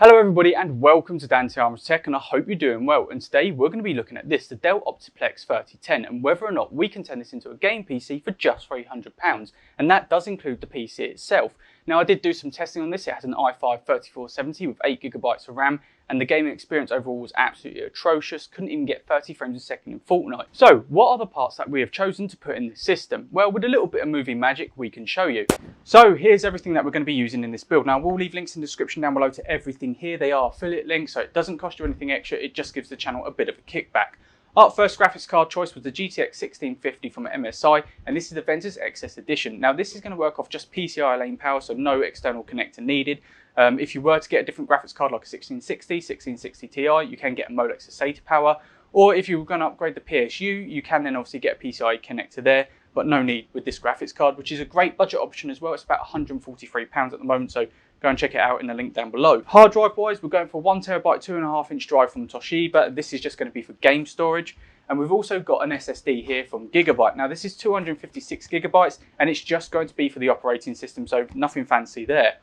Hello everybody and welcome to Dan Tiara's Tech, and I hope you're doing well. And today we're going to be looking at this, the Dell OptiPlex 3010, and whether or not we can turn this into a game PC for just £300. And that does include the PC itself. Now I did do some testing on this. It has an i5-3470 with 8GB of RAM, and the gaming experience overall was absolutely atrocious. Couldn't even get 30 frames a second in Fortnite. So what are the parts that we have chosen to put in this system? Well, with a little bit of movie magic we can show you. So here's everything that we're going to be using in this build. Now we'll leave links in the description down below to everything here. They are affiliate links, so it doesn't cost you anything extra. It just gives the channel a bit of a kickback. Our first graphics card choice was the GTX 1650 from MSI, and this is the Ventus XS Edition. Now this is going to work off just PCI lane power, so no external connector needed. If you were to get a different graphics card like a 1660 Ti, you can get a Molex SATA power, or if you were going to upgrade the PSU, you can then obviously get a PCI connector there, but no need with this graphics card, which is a great budget option as well. It's about £143 at the moment, so go and check it out in the link down below. Hard drive wise, we're going for 1TB 2.5-inch drive from Toshiba. This is just going to be for game storage. And we've also got an SSD here from Gigabyte. Now this is 256GB, and it's just going to be for the operating system, so nothing fancy there.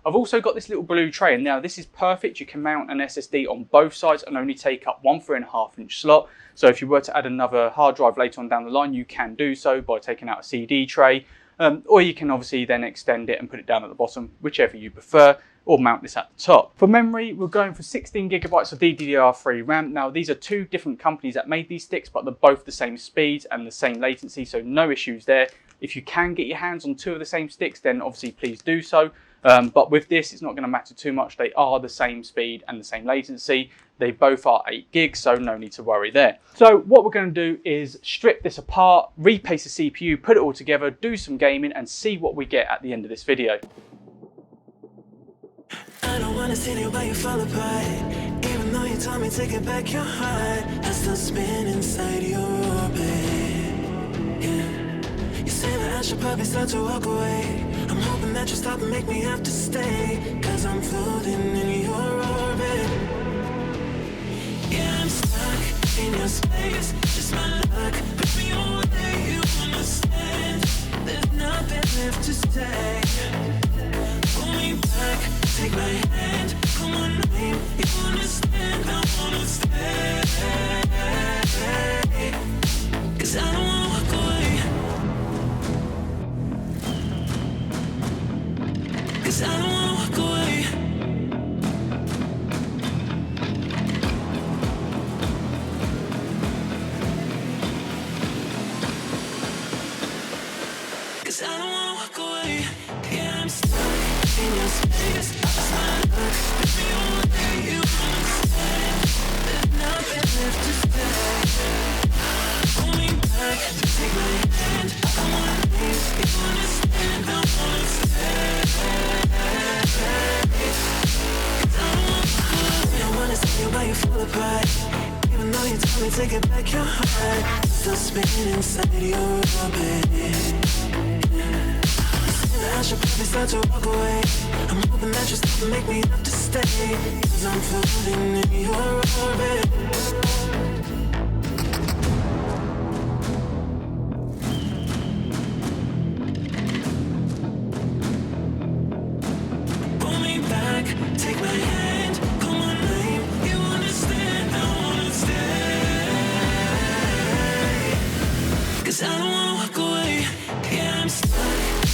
I've also got this little blue tray, and now this is perfect. You can mount an SSD on both sides and only take up one 3.5-inch slot. So if you were to add another hard drive later on down the line, you can do so by taking out a CD tray. Or you can obviously then extend it and put it down at the bottom, whichever you prefer, or mount this at the top. For memory, we're going for 16GB of DDR3 RAM. Now these are two different companies that made these sticks, but they're both the same speed and the same latency, so no issues there. If you can get your hands on two of the same sticks, then obviously please do so. But with this, it's not going to matter too much. They are the same speed and the same latency. They both are 8GB, so no need to worry there. So what we're going to do is strip this apart, repaste the CPU, put it all together, do some gaming, and see what we get at the end of this video. I don't wanna see you while you fall apart. Even though you told me to get back your heart, I still spin inside your orbit. Yeah. You say that I should probably start to walk away. I'm hoping that you stop and make me have to stay, 'cause I'm floating in your orbit. Yeah, I'm stuck in your space, just my luck. Put me away, you understand. There's nothing left to say. Pull me back, take my hand, call my name. You understand, I wanna stay. 'Cause I don't wanna walk away. 'Cause I don't wanna walk away. 'Cause I don't wanna walk away. Yeah, I'm stuck in your space. It's my luck. Put me away, you understand. There's nothing left to say. Pull me back, take my hand. I wanna leave, you understand. I wanna stay. 'Cause I don't wanna walk away. I don't wanna see you while you fall apart. Even though you told me to get back your heart, still spinning inside your orbit. I should probably start to walk away. I'm hoping that you stop and make me have to stay, 'cause I'm floating in your orbit. Pull me back, take my hand, call my name. You understand, I wanna stay. 'Cause I don't wanna walk away. Yeah, I'm stuck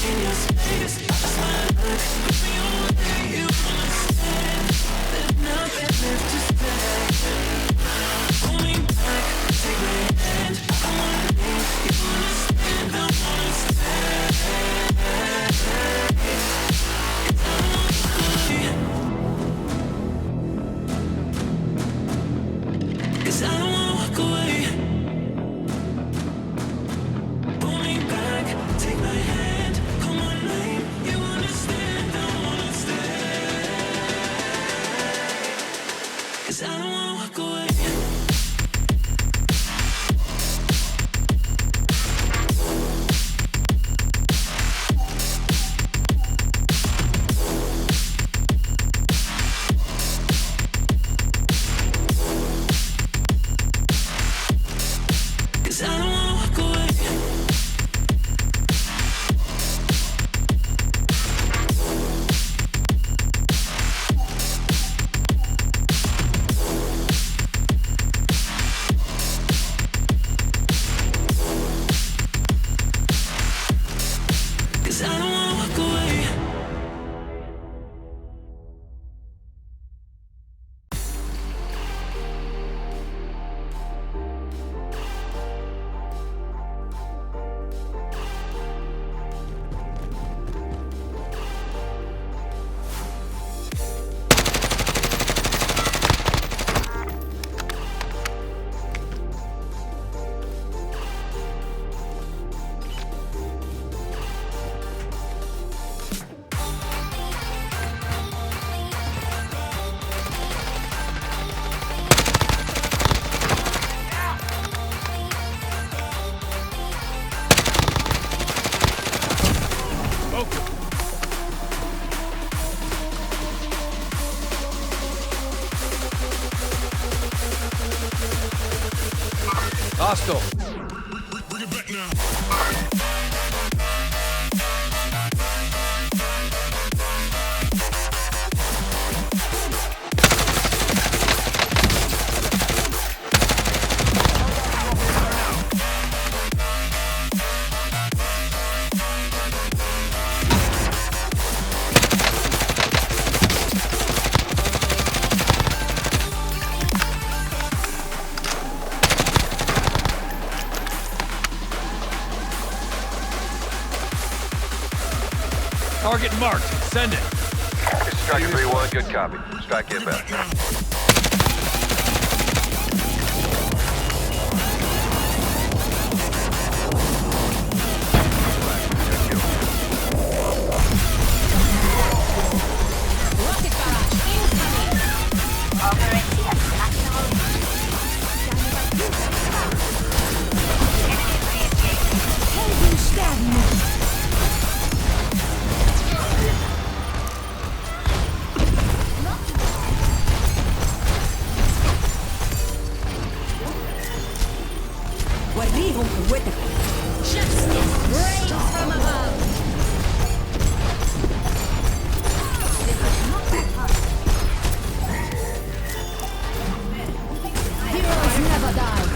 in your space. It's my luck. Put me away, you understand. There's nothing left to say. Pull me back, take my hand. I wanna leave, you understand. I wanna stay. 'Cause I don't wanna walk away. 'Cause I don't wanna walk away. Pull me back, take my hand, call my name. You understand, I wanna stay. 'Cause I don't wanna walk away. Hostile. Bring it back now. Target marked. Send it. This is Striker 3-1, good copy. Strike inbound. Rocket barrage incoming. Operating at maximum. Enemy sterben. وريهم قوتك. Justice reigns from above. This is not that hard. Heroes never die.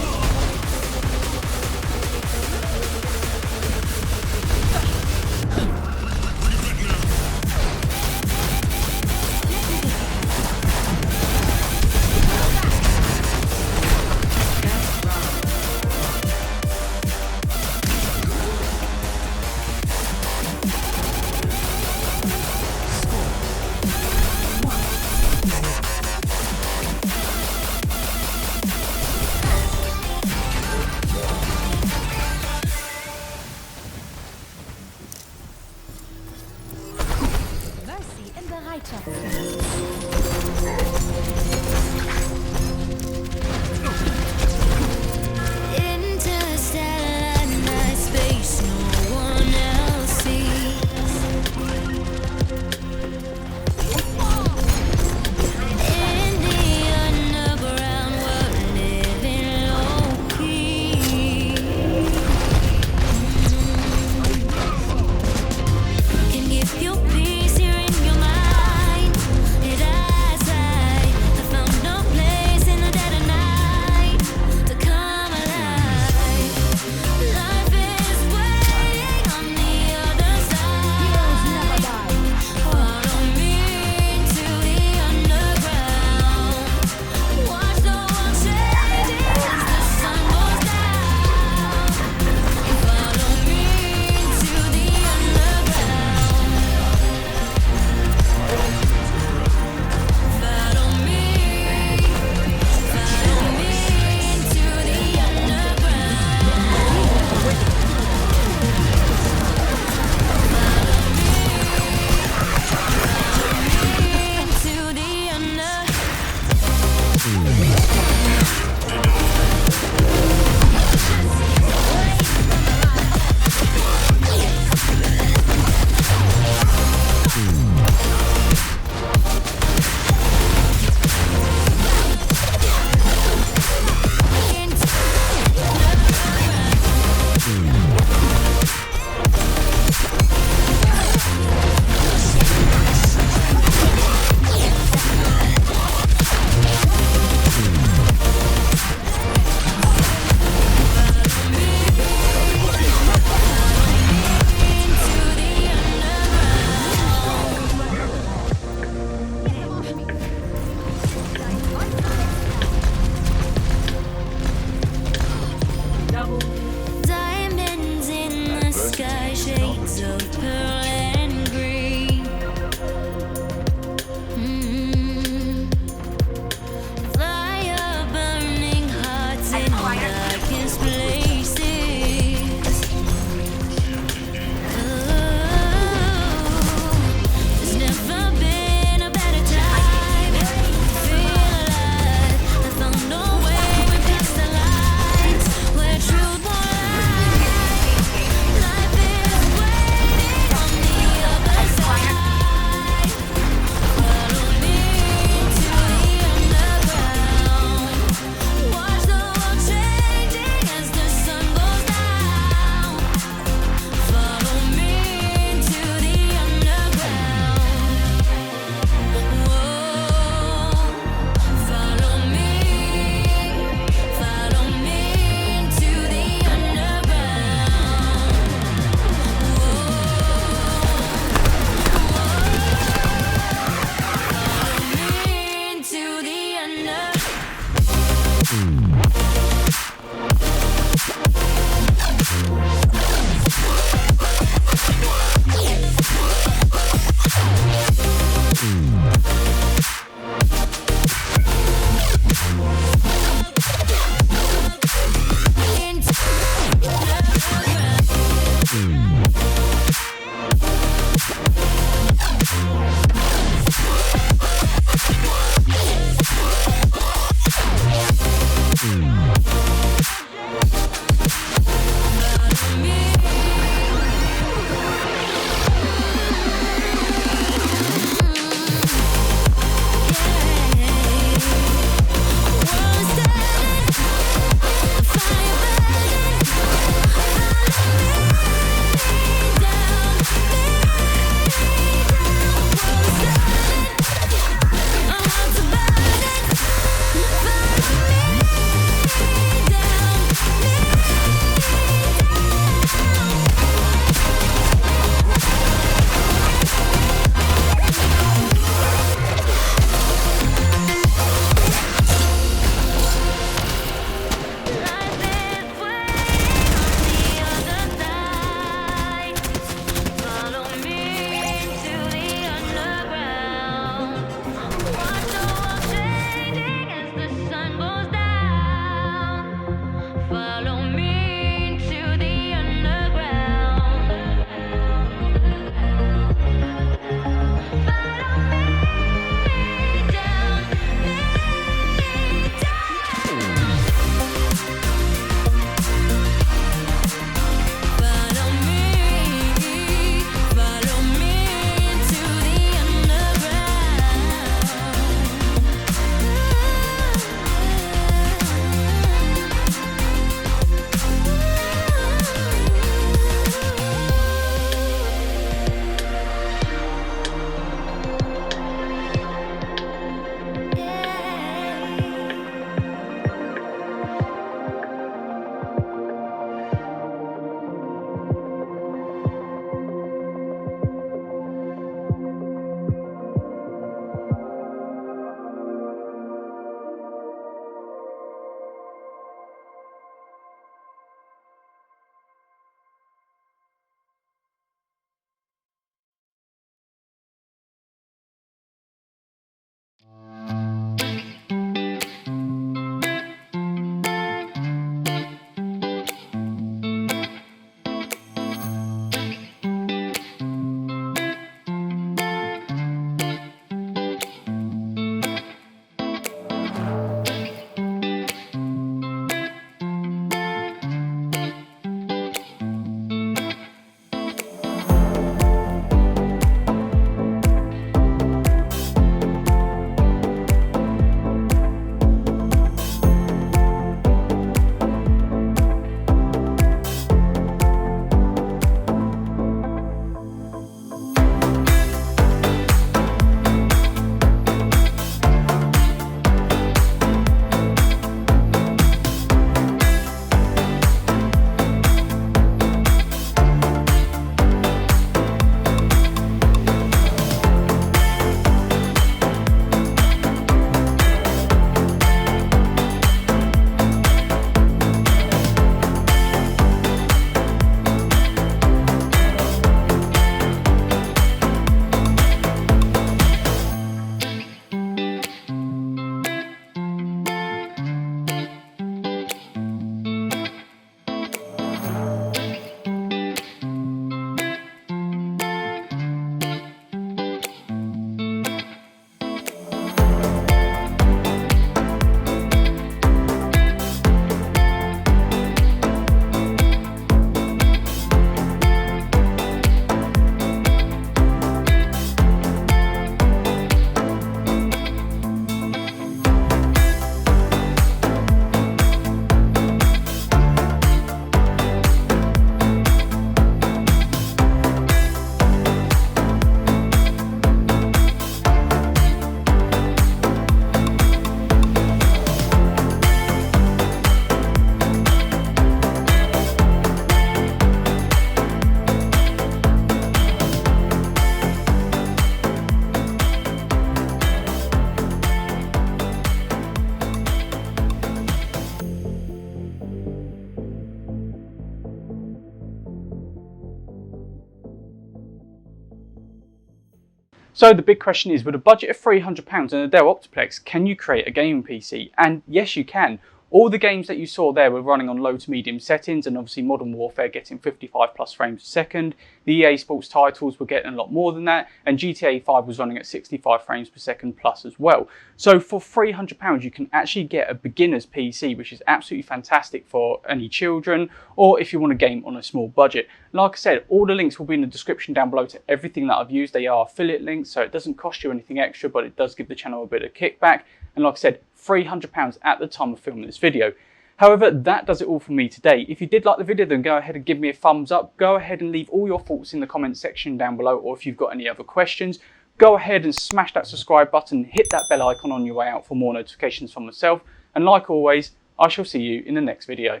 So the big question is, with a budget of £300 and a Dell OptiPlex, can you create a gaming PC? And yes, you can. All the games that you saw there were running on low to medium settings, and obviously Modern Warfare getting 55 plus frames per second. The EA Sports titles were getting a lot more than that, and GTA 5 was running at 65 frames per second plus as well. So for £300 you can actually get a beginner's PC, which is absolutely fantastic for any children, or if you want to game on a small budget. Like I said, all the links will be in the description down below to everything that I've used. They are affiliate links, so it doesn't cost you anything extra, but it does give the channel a bit of kickback. And like I said, £300 at the time of filming this video. However, that does it all for me today. If you did like the video, then go ahead and give me a thumbs up. Go ahead and leave all your thoughts in the comment section down below, or if you've got any other questions, go ahead and smash that subscribe button, hit that bell icon on your way out for more notifications from myself. And like always, I shall see you in the next video.